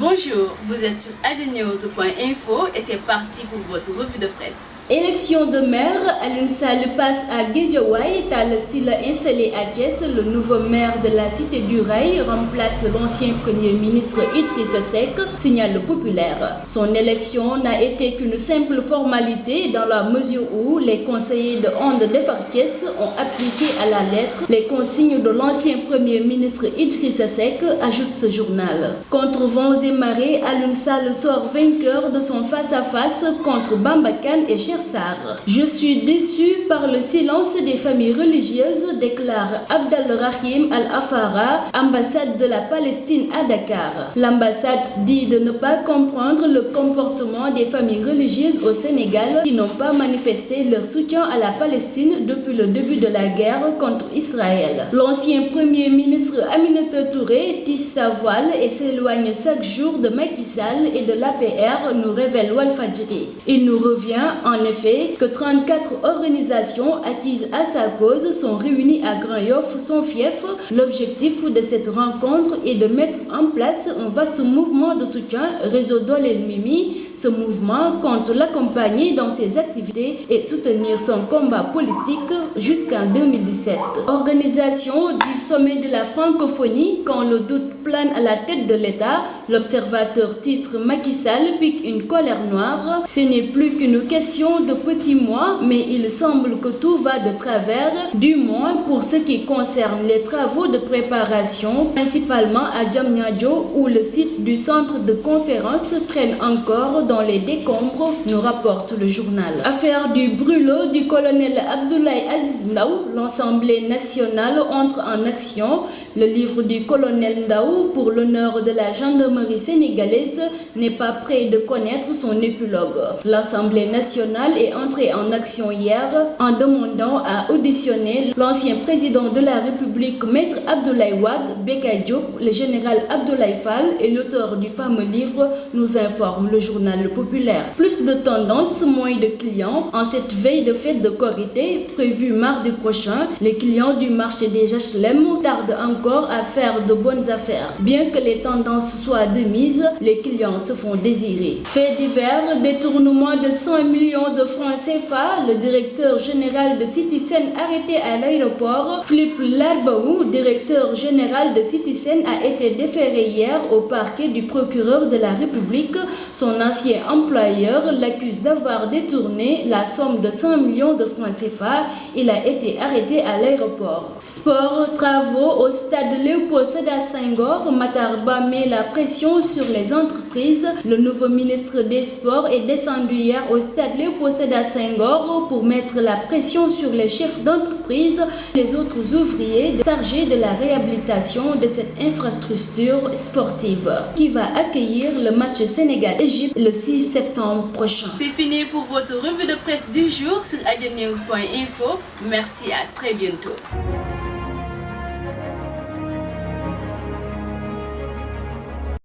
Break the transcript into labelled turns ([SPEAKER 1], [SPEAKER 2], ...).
[SPEAKER 1] Bonjour, vous êtes sur adenews.info et c'est parti pour votre revue de presse.
[SPEAKER 2] Élection de maire, Alioune Sall passe à Guédiawaye, Talla Sylla installé à Thiès, le nouveau maire de la Cité du Rail remplace l'ancien premier ministre Idrissa Seck, signale le Populaire. Son élection n'a été qu'une simple formalité dans la mesure où les conseillers de Onde Defar Thiès ont appliqué à la lettre les consignes de l'ancien premier ministre Idrissa Seck, ajoute ce journal. Contre vents et marées, Alioune Sall sort vainqueur de son face-à-face contre Bamba Kane et Cheikh Sarr. Je suis déçu par le silence des familles religieuses, déclare Abdelrahim Al-Afara, ambassade de la Palestine à Dakar. L'ambassade dit de ne pas comprendre le comportement des familles religieuses au Sénégal qui n'ont pas manifesté leur soutien à la Palestine depuis le début de la guerre contre Israël. L'ancien premier ministre Aminata Touré tisse sa voile et s'éloigne chaque jour de Macky Sall et de l'APR, nous révèle Walfadjri. Il nous revient en effet que 34 organisations acquises à sa cause sont réunies à Grand Yoff, son fief. L'objectif de cette rencontre est de mettre en place un vaste mouvement de soutien Réseau Dolel Mimi. Ce mouvement compte l'accompagner dans ses activités et soutenir son combat politique jusqu'en 2017. Organisation du sommet de la francophonie quand le doute plane à la tête de l'État. L'Observateur titre Macky Sall pique une colère noire. Ce n'est plus qu'une question de petits mois, mais il semble que tout va de travers, du moins pour ce qui concerne les travaux de préparation, principalement à Diamniadio où le site du centre de conférence traîne encore dans les décombres, nous rapporte le journal. Affaire du brûlot du colonel Abdoulaye Aziz Ndaw, l'Assemblée nationale entre en action. Le livre du colonel Ndaw pour l'honneur de la gendarmerie sénégalaise n'est pas prêt de connaître son épilogue. L'Assemblée nationale est entrée en action hier en demandant à auditionner l'ancien président de la République, Maître Abdoulaye Wade, Bekay Diop, le général Abdoulaye Fall et l'auteur du fameux livre, nous informe le journal Le Populaire. Plus de tendances, moins de clients. En cette veille de fête de Korité, prévue mardi prochain, les clients du marché des HLM tardent encore à faire de bonnes affaires. Bien que les tendances soient de mise, les clients se font désirer. Fait divers, détournement de 100 millions de francs CFA, le directeur général de Citizen arrêté à l'aéroport. Philippe Larbaou, directeur général de Citizen, a été déféré hier au parquet du procureur de la République. Son ancien employeur l'accuse d'avoir détourné la somme de 100 millions de francs CFA. Il a été arrêté à l'aéroport. Sport, travaux au stade Léopold Sédar Senghor. Matar Ba met la pression sur les entreprises. Le nouveau ministre des Sports est descendu hier au stade Léopold Sédar Senghor pour mettre la pression sur les chefs d'entreprise, les autres ouvriers chargés de la réhabilitation de cette infrastructure sportive qui va accueillir le match Sénégal-Égypte le 6 septembre prochain.
[SPEAKER 1] C'est fini pour votre revue de presse du jour sur adenews.info. Merci, à très bientôt.